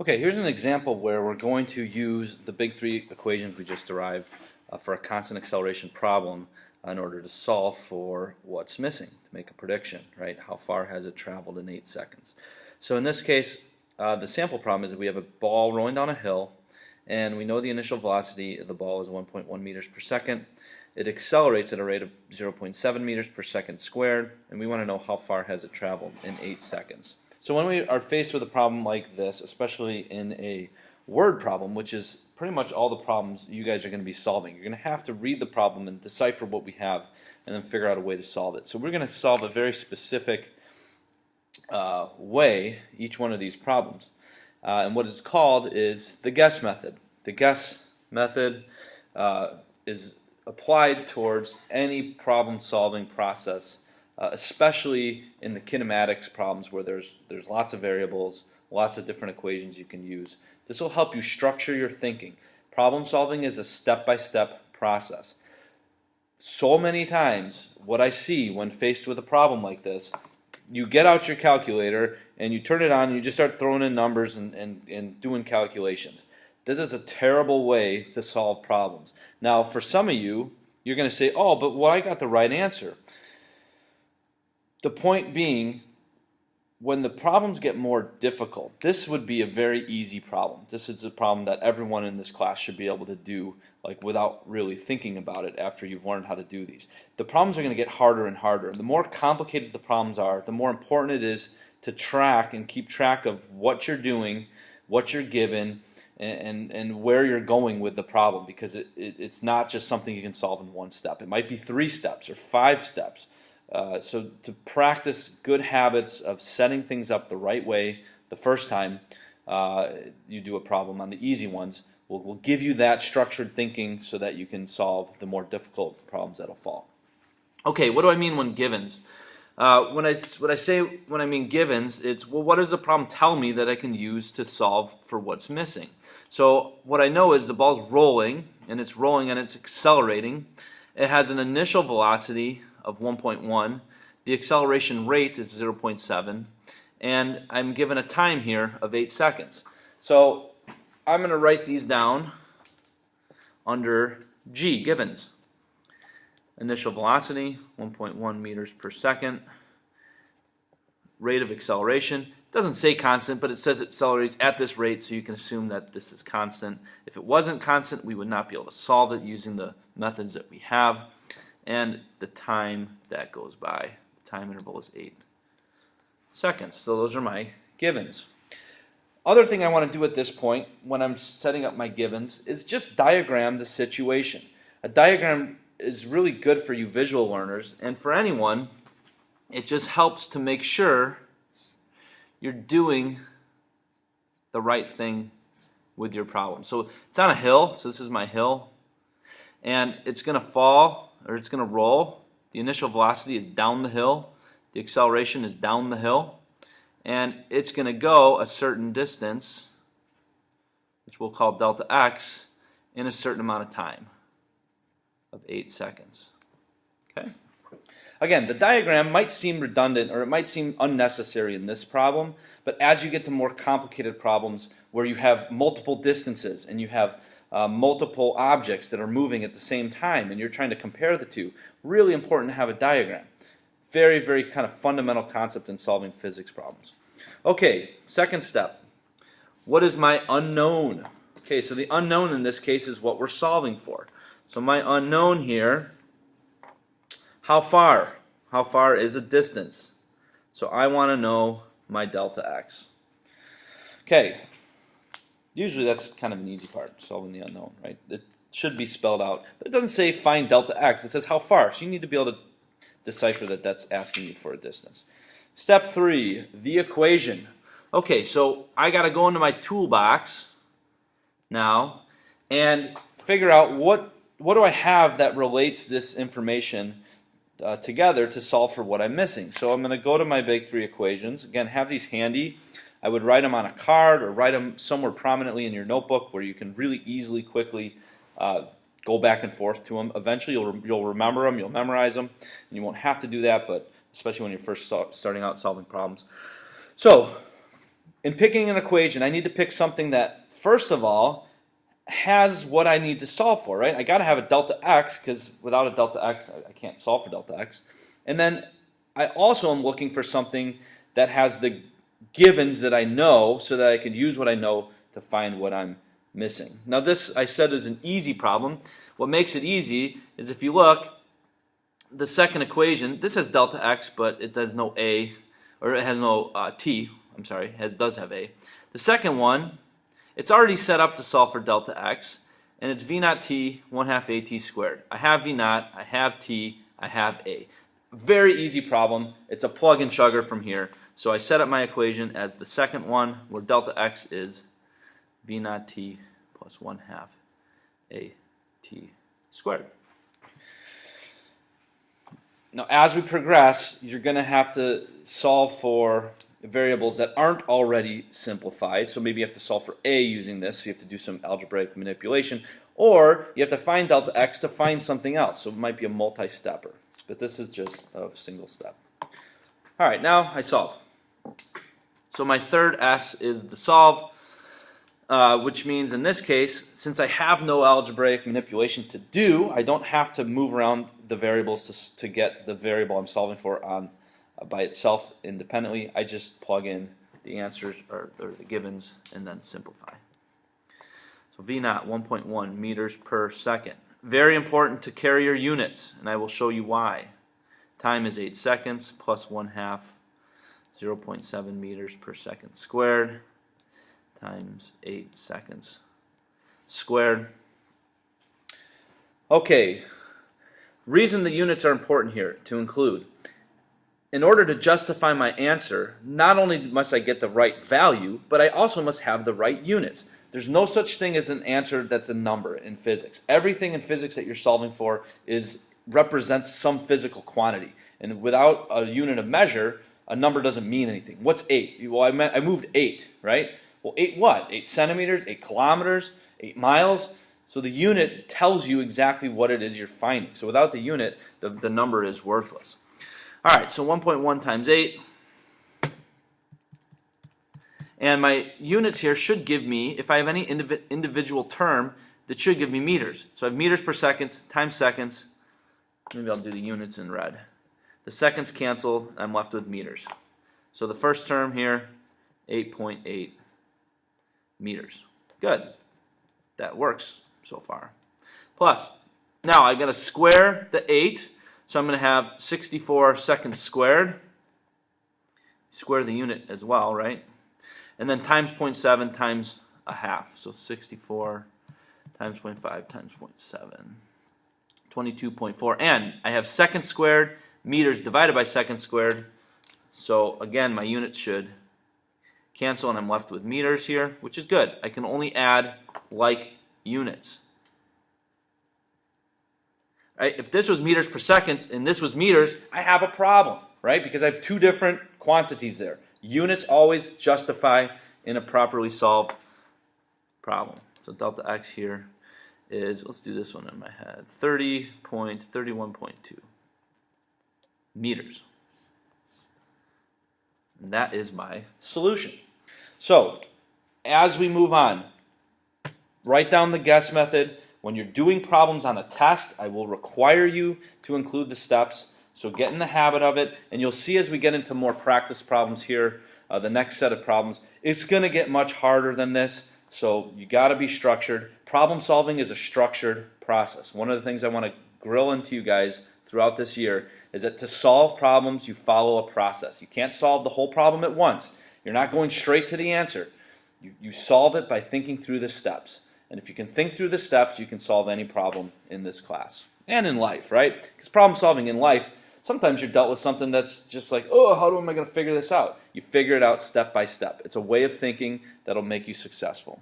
Okay, here's an example where we're going to use the big three equations we just derived for a constant acceleration problem in order to solve for what's missing, to make a prediction, right? How far has it traveled in 8 seconds? So in this case, the sample problem is that we have a ball rolling down a hill, and we know the initial velocity of the ball is 1.1 meters per second. It accelerates at a rate of 0.7 meters per second squared, and we want to know how far has it traveled in 8 seconds. So when we are faced with a problem like this, especially in a word problem, which is pretty much all the problems you guys are going to be solving, you're going to have to read the problem and decipher what we have and then figure out a way to solve it. So we're going to solve a very specific way each one of these problems. And what it's called is the guess method. The guess method is applied towards any problem-solving process, especially in the kinematics problems where there's lots of variables, lots of different equations you can use. This will help you structure your thinking. Problem solving is a step-by-step process. So many times, what I see when faced with a problem like this, you get out your calculator and you turn it on and you just start throwing in numbers and doing calculations. This is a terrible way to solve problems. Now, for some of you, you're going to say, oh, but well, I got the right answer. The point being, when the problems get more difficult, this would be a very easy problem. This is a problem that everyone in this class should be able to do, like without really thinking about it after you've learned how to do these. The problems are going to get harder and harder. The more complicated the problems are, the more important it is to track and keep track of what you're doing, what you're given, and where you're going with the problem, because it's not just something you can solve in one step. It might be 3 steps or 5 steps. So to practice good habits of setting things up the right way the first time you do a problem on the easy ones will give you that structured thinking so that you can solve the more difficult problems that'll fall. Okay, what do I mean when givens? When I mean givens, it's, well, what does the problem tell me that I can use to solve for what's missing? So what I know is the ball's rolling, and it's accelerating. It has an initial velocity of 1.1. The acceleration rate is 0.7, and I'm given a time here of 8 seconds. So I'm going to write these down under G, givens. Initial velocity, 1.1 meters per second. Rate of acceleration. It doesn't say constant, but it says it accelerates at this rate, so you can assume that this is constant. If it wasn't constant, we would not be able to solve it using the methods that we have. And the time that goes by. The time interval is 8 seconds. So those are my givens. Other thing I want to do at this point when I'm setting up my givens is just diagram the situation. A diagram is really good for you visual learners, and for anyone, it just helps to make sure you're doing the right thing with your problem. So it's on a hill, so this is my hill, and it's going to fall, or it's going to roll. The initial velocity is down the hill, the acceleration is down the hill, and it's going to go a certain distance, which we'll call delta x, in a certain amount of time of 8 seconds. Okay? Again, the diagram might seem redundant or it might seem unnecessary in this problem, but as you get to more complicated problems where you have multiple distances and you have multiple objects that are moving at the same time and you're trying to compare the two, really important to have a diagram. Very, very kind of fundamental concept in solving physics problems. Okay, second step. What is my unknown? Okay, so the unknown in this case is what we're solving for. So my unknown here, how far? How far is a distance? So I want to know my delta x. Okay, usually that's kind of an easy part, solving the unknown, right? It should be spelled out, but it doesn't say find delta x. It says how far, so you need to be able to decipher that that's asking you for a distance. Step 3, the equation. Okay, so I got to go into my toolbox now and figure out what do I have that relates this information together to solve for what I'm missing. So I'm going to go to my big three equations. Again, have these handy. I would write them on a card or write them somewhere prominently in your notebook where you can really easily, quickly go back and forth to them. Eventually you'll remember them, you'll memorize them, and you won't have to do that, but especially when you're first starting out solving problems. So in picking an equation, I need to pick something that, first of all, has what I need to solve for, right? I got to have a delta x, because without a delta x, I can't solve for delta x. And then I also am looking for something that has the givens that I know, so that I can use what I know to find what I'm missing. Now this, I said, is an easy problem. What makes it easy is if you look, the second equation, this has delta x, but it does no a, or it has no t, I'm sorry, it does have a. The second one, it's already set up to solve for delta x, and it's v naught t 1/2 at squared. I have v naught, I have t, I have a. Very easy problem. It's a plug and chugger from here. So I set up my equation as the second one, where delta x is v naught t plus 1/2 at squared. Now, as we progress, you're going to have to solve for variables that aren't already simplified. So maybe you have to solve for a using this, so you have to do some algebraic manipulation, or you have to find delta x to find something else. So it might be a multi-stepper, but this is just a single step. All right, now I solve. So my third S is the solve, which means in this case, since I have no algebraic manipulation to do, I don't have to move around the variables to get the variable I'm solving for on by itself independently. I just plug in the answers or the givens and then simplify. So V naught 1.1 meters per second. Very important to carry your units, and I will show you why. Time is 8 seconds plus 1/2, 0.7 meters per second squared times 8 seconds squared. Okay, reason the units are important here to include. In order to justify my answer, not only must I get the right value, but I also must have the right units. There's no such thing as an answer that's a number in physics. Everything in physics that you're solving for represents some physical quantity. And without a unit of measure, a number doesn't mean anything. What's 8? Well, I moved 8, right? Well, 8 what? 8 centimeters, 8 kilometers, 8 miles? So the unit tells you exactly what it is you're finding. So without the unit, the number is worthless. All right, so 1.1 times 8. And my units here should give me, if I have any individual term, that should give me meters. So I have meters per second times seconds. Maybe I'll do the units in red. The seconds cancel, I'm left with meters. So the first term here, 8.8 meters. Good. That works so far. Plus, now I've got to square the 8, so I'm going to have 64 seconds squared. Square the unit as well, right? And then times 0.7 times 1/2. So 64 times 0.5 times 0.7. 22.4. And I have seconds squared, meters divided by seconds squared. So again, my units should cancel, and I'm left with meters here, which is good. I can only add like units. Right? If this was meters per second and this was meters, I have a problem, right? Because I have two different quantities there. Units always justify in a properly solved problem. So delta x here is, let's do this one in my head, 30.31.2 meters. And that is my solution. So as we move on, write down the guess method. When you're doing problems on a test, I will require you to include the steps. So get in the habit of it, and you'll see as we get into more practice problems here, the next set of problems, it's going to get much harder than this. So you got to be structured. Problem solving is a structured process. One of the things I want to grill into you guys throughout this year is that to solve problems, you follow a process. You can't solve the whole problem at once. You're not going straight to the answer. You solve it by thinking through the steps. And if you can think through the steps, you can solve any problem in this class and in life, right? Because problem solving in life, sometimes you're dealt with something that's just like, oh, how am I going to figure this out? You figure it out step by step. It's a way of thinking that'll make you successful.